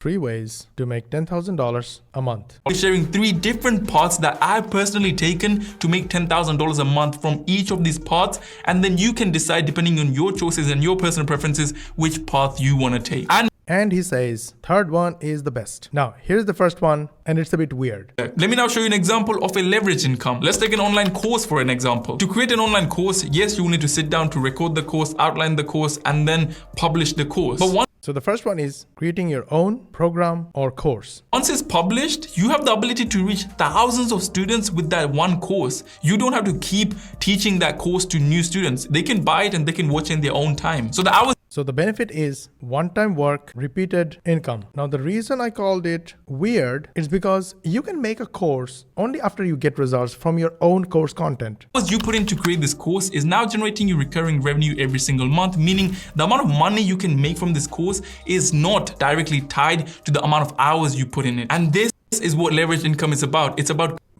3 ways to make $10,000 a month. I'll be sharing 3 different paths that I've personally taken to make $10,000 a month from each of these paths, and then you can decide, depending on your choices and your personal preferences, which path you want to take. And he says, third one is the best. Now, here's the first one, and it's a bit weird. Let me now show you an example of a leverage income. Let's take an online course for an example. To create an online course, yes, you will need to sit down to record the course, outline the course, and then publish the course. So the first one is creating your own program or course. Once it's published, you have the ability to reach thousands of students with that one course. You don't have to keep teaching that course to new students. They can buy it and they can watch it in their own time. So the benefit is one-time work, repeated income. Now the reason I called it weird is because you can make a course only after you get results from your own course content. What you put in to create this course is now generating you recurring revenue every single month, meaning the amount of money you can make from this course is not directly tied to the amount of hours you put in it. And this is what leveraged income is about.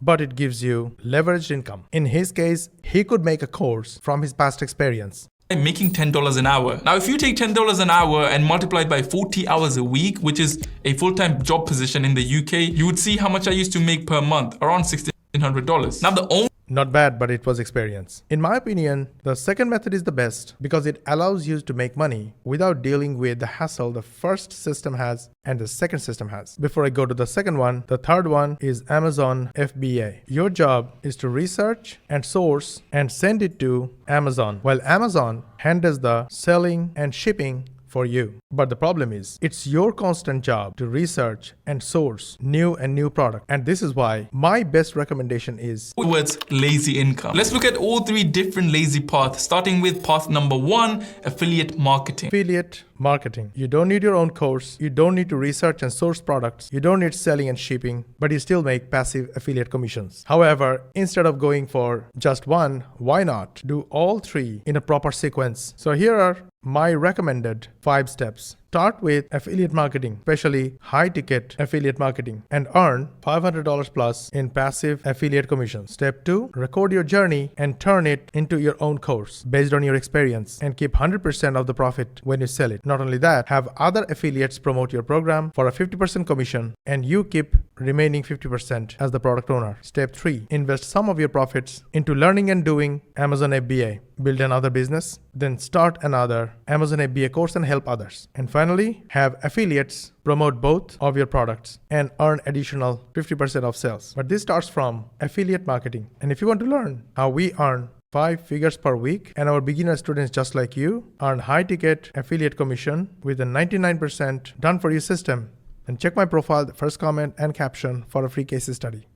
But it gives you leveraged income. In his case, he could make a course from his past experience. Making $10 an hour. Now, if you take $10 an hour and multiply it by 40 hours a week, which is a full-time job position in the UK, you would see how much I used to make per month, around $1,600. Now, Not bad, but it was experience. In my opinion, the second method is the best because it allows you to make money without dealing with the hassle the first system has and the second system has. Before I go to the second one, the third one is Amazon FBA. Your job is to research and source and send it to Amazon, while Amazon handles the selling and shipping for you. But the problem is, it's your constant job to research and source new product. And this is why my best recommendation is towards lazy income. Let's look at all 3 different lazy paths, starting with path number 1, affiliate marketing. Affiliate marketing. You don't need your own course. You don't need to research and source products. You don't need selling and shipping, but you still make passive affiliate commissions. However, instead of going for just one, why not do all 3 in a proper sequence? So here are my recommended 5 steps. Start with affiliate marketing, especially high-ticket affiliate marketing, and earn $500 plus in passive affiliate commissions. Step 2, record your journey and turn it into your own course based on your experience and keep 100% of the profit when you sell it. Not only that, have other affiliates promote your program for a 50% commission and you keep remaining 50% as the product owner. Step 3, invest some of your profits into learning and doing Amazon FBA. Build another business, then start another Amazon FBA course and help others. And finally, have affiliates promote both of your products and earn additional 50% of sales. But this starts from affiliate marketing. And if you want to learn how we earn 5 figures per week and our beginner students just like you earn high ticket affiliate commission with a 99% done for you system, then check my profile, the first comment and caption for a free case study.